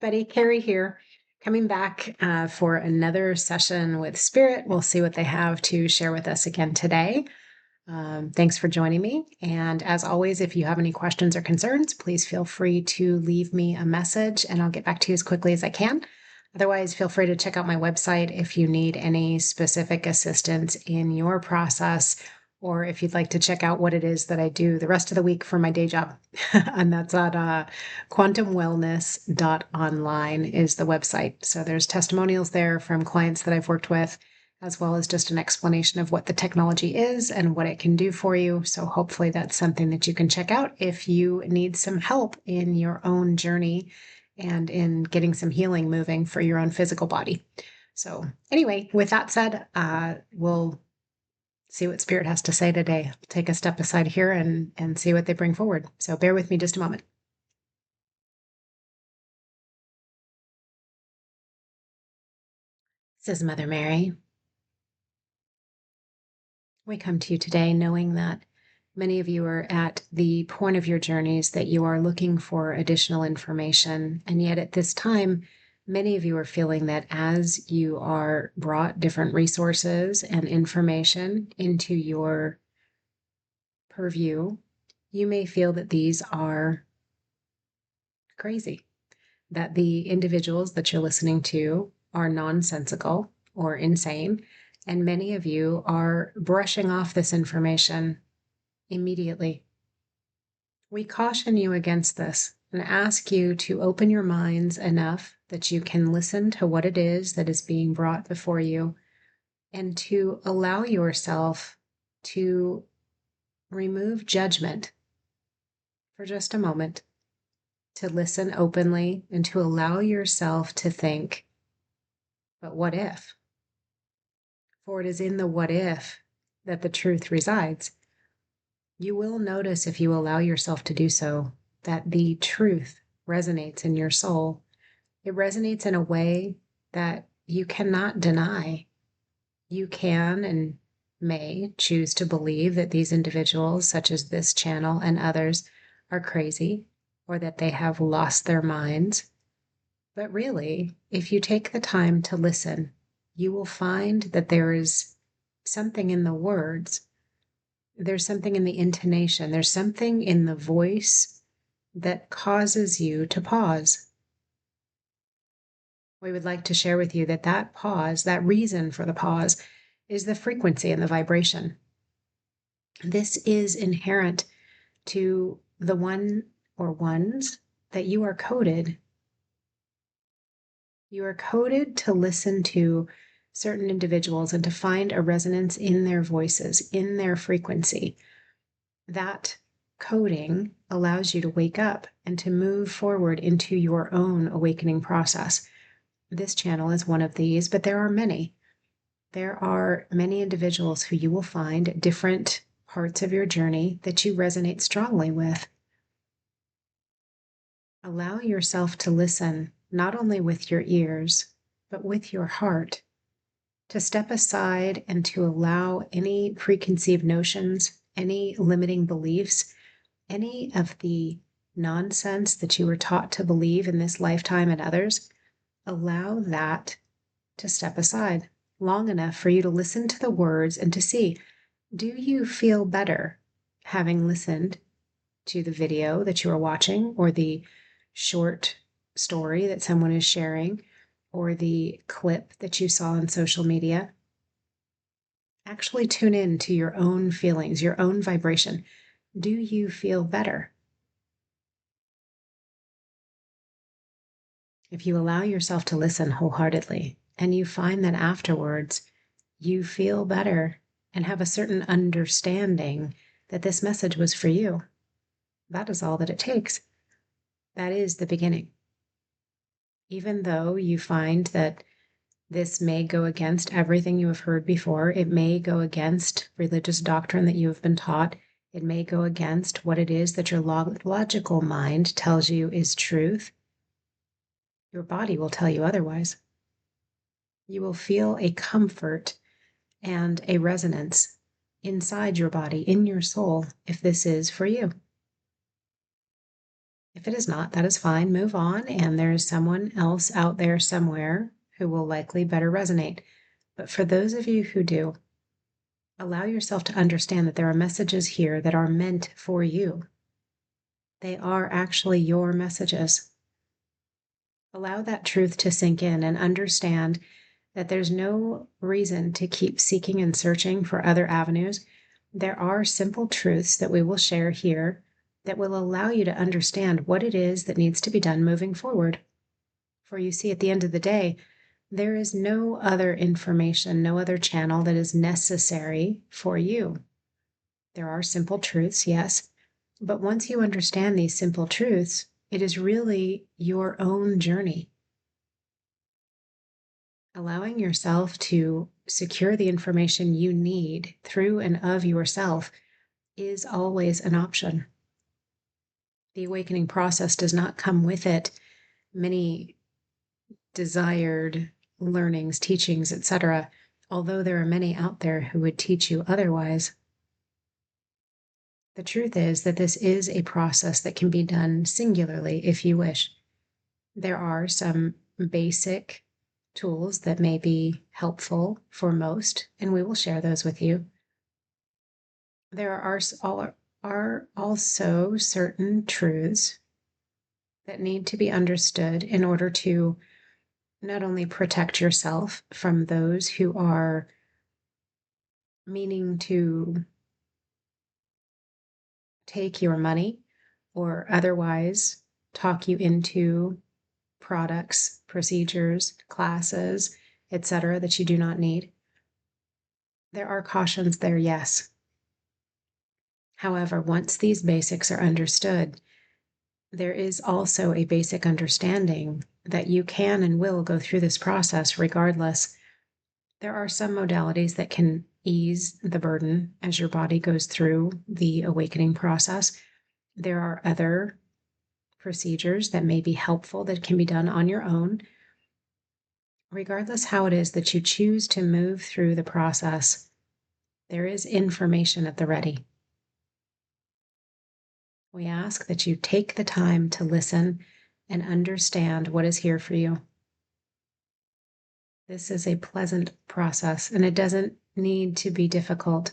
Buddy, Carrie here, coming back for another session with Spirit. We'll see what they have to share with us again today. Thanks for joining me. And as always, if you have any questions or concerns, please feel free to leave me a message and I'll get back to you as quickly as I can. Otherwise, feel free to check out my website if you need any specific assistance in your process, or if you'd like to check out what it is that I do the rest of the week for my day job. And that's at quantumwellness.online is the website. So there's testimonials there from clients that I've worked with, as well as just an explanation of what the technology is and what it can do for you. So hopefully that's something that you can check out if you need some help in your own journey and in getting some healing moving for your own physical body. So anyway, with that said, we'll see what Spirit has to say today. Take a step aside here and see what they bring forward. So bear with me just a moment. This is Mother Mary. We come to you today knowing that many of you are at the point of your journeys that you are looking for additional information. And yet at this time, many of you are feeling that as you are brought different resources and information into your purview, you may feel that these are crazy, that the individuals that you're listening to are nonsensical or insane. And many of you are brushing off this information immediately. We caution you against this and ask you to open your minds enough that you can listen to what it is that is being brought before you and to allow yourself to remove judgment for just a moment, to listen openly and to allow yourself to think, but what if? For it is in the what if that the truth resides. You will notice, if you allow yourself to do so, that the truth resonates in your soul. It resonates in a way that you cannot deny. You can and may choose to believe that these individuals, such as this channel and others, are crazy or that they have lost their minds. But really, if you take the time to listen, you will find that there is something in the words. There's something in the intonation. There's something in the voice that causes you to pause. We would like to share with you that that pause, that reason for the pause, is the frequency and the vibration. This is inherent to the one or ones that you are coded. You are coded to listen to certain individuals and to find a resonance in their voices, in their frequency. That coding allows you to wake up and to move forward into your own awakening process. This channel is one of these, but there are many. There are many individuals who you will find different parts of your journey that you resonate strongly with. Allow yourself to listen, not only with your ears, but with your heart, to step aside and to allow any preconceived notions, any limiting beliefs, any of the nonsense that you were taught to believe in this lifetime and others, allow that to step aside long enough for you to listen to the words and to see, do you feel better having listened to the video that you are watching, or the short story that someone is sharing, or the clip that you saw on social media? Actually tune in to your own feelings, your own vibration. Do you feel better? If you allow yourself to listen wholeheartedly and you find that afterwards you feel better and have a certain understanding that this message was for you, that is all that it takes. That is the beginning. Even though you find that this may go against everything you have heard before, it may go against religious doctrine that you have been taught, it may go against what it is that your logical mind tells you is truth, your body will tell you otherwise. You will feel a comfort and a resonance inside your body, in your soul, if this is for you. If it is not, that is fine. Move on, and there is someone else out there somewhere who will likely better resonate. But for those of you who do, allow yourself to understand that there are messages here that are meant for you. They are actually your messages. Allow that truth to sink in and understand that there's no reason to keep seeking and searching for other avenues. There are simple truths that we will share here that will allow you to understand what it is that needs to be done moving forward. For you see, at the end of the day, there is no other information, no other channel that is necessary for you. There are simple truths, yes, but once you understand these simple truths, it is really your own journey. Allowing yourself to secure the information you need through and of yourself is always an option. The awakening process does not come with it many desired learnings, teachings, etc., although there are many out there who would teach you otherwise. The truth is that this is a process that can be done singularly if you wish. There are some basic tools that may be helpful for most, and we will share those with you. There are also certain truths that need to be understood in order to not only protect yourself from those who are meaning to take your money or otherwise talk you into products, procedures, classes, etc., that you do not need. There are cautions there, yes. However, once these basics are understood, there is also a basic understanding that you can and will go through this process regardless. There are some modalities that can ease the burden as your body goes through the awakening process. There are other procedures that may be helpful that can be done on your own. Regardless how it is that you choose to move through the process, there is information at the ready. We ask that you take the time to listen and understand what is here for you. This is a pleasant process, and it doesn't need to be difficult.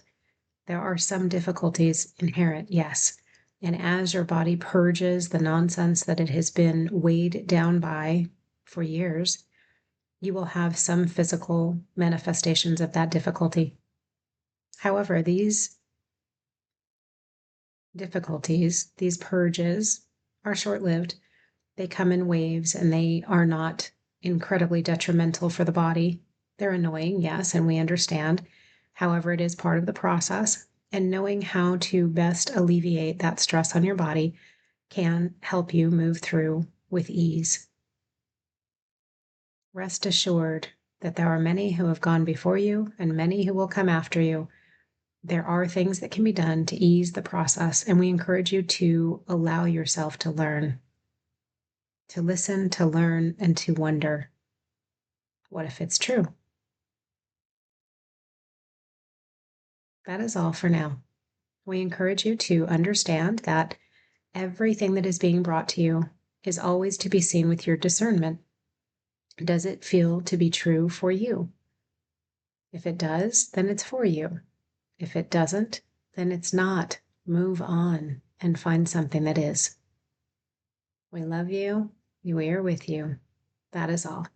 There are some difficulties inherent, yes. And as your body purges the nonsense that it has been weighed down by for years, you will have some physical manifestations of that difficulty. However, these difficulties, these purges, are short-lived. They come in waves, and they are not incredibly detrimental for the body. They're annoying, yes, and we understand. However, it is part of the process, and knowing how to best alleviate that stress on your body can help you move through with ease. Rest assured that there are many who have gone before you and many who will come after you. There are things that can be done to ease the process, and we encourage you to allow yourself to learn, to listen, to learn, and to wonder. What if it's true? That is all for now. We encourage you to understand that everything that is being brought to you is always to be seen with your discernment. Does it feel to be true for you? If it does, then it's for you. If it doesn't, then it's not. Move on and find something that is. We love you. We are with you. That is all.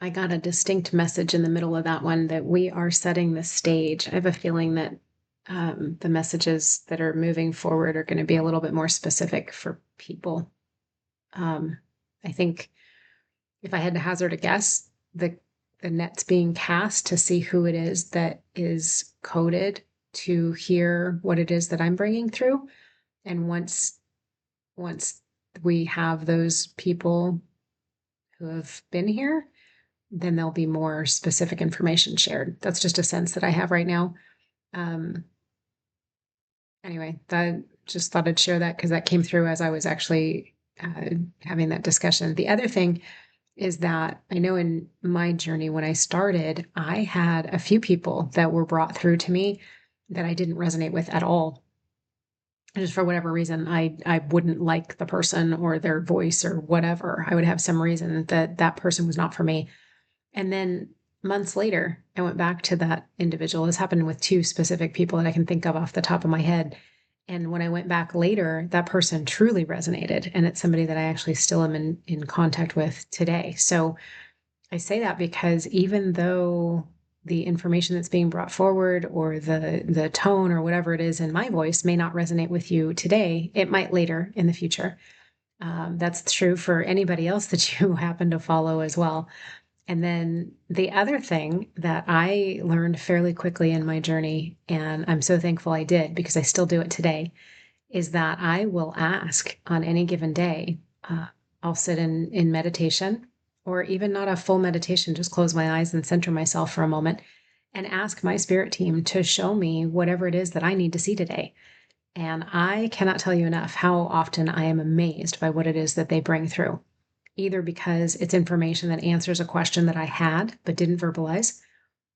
I got a distinct message in the middle of that one that we are setting the stage. I have a feeling that the messages that are moving forward are going to be a little bit more specific for people. I think if I had to hazard a guess, the net's being cast to see who it is that is coded to hear what it is that I'm bringing through. And once we have those people who have been here, then there'll be more specific information shared. That's just a sense that I have right now. Anyway, that just thought I'd share that because that came through as I was actually having that discussion. The other thing is that I know in my journey when I started, I had a few people that were brought through to me that I didn't resonate with at all. Just for whatever reason, I wouldn't like the person or their voice or whatever. I would have some reason that that person was not for me. And then months later, I went back to that individual. This happened with two specific people that I can think of off the top of my head. And when I went back later, that person truly resonated. And it's somebody that I actually still am in contact with today. So I say that because even though the information that's being brought forward or the tone or whatever it is in my voice may not resonate with you today, it might later in the future. That's true for anybody else that you happen to follow as well. And then the other thing that I learned fairly quickly in my journey, and I'm so thankful I did because I still do it today, is that I will ask on any given day. I'll sit in meditation, or even not a full meditation, just close my eyes and center myself for a moment and ask my spirit team to show me whatever it is that I need to see today. And I cannot tell you enough how often I am amazed by what it is that they bring through, either because it's information that answers a question that I had but didn't verbalize,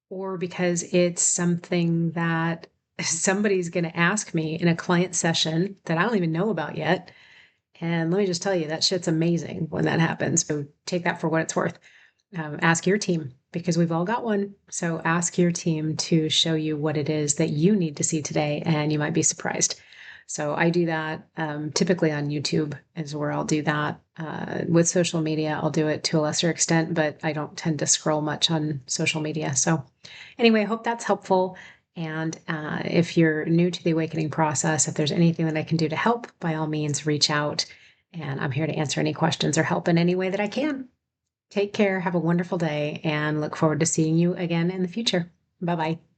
or because it's something that somebody's going to ask me in a client session that I don't even know about yet. And let me just tell you, that shit's amazing when that happens. So take that for what it's worth. Ask your team because we've all got one. So ask your team to show you what it is that you need to see today, and you might be surprised. So I do that typically on YouTube is where I'll do that. With social media, I'll do it to a lesser extent, but I don't tend to scroll much on social media. So anyway, I hope that's helpful. And if you're new to the awakening process, if there's anything that I can do to help, by all means, reach out. And I'm here to answer any questions or help in any way that I can. Take care, have a wonderful day, and look forward to seeing you again in the future. Bye bye.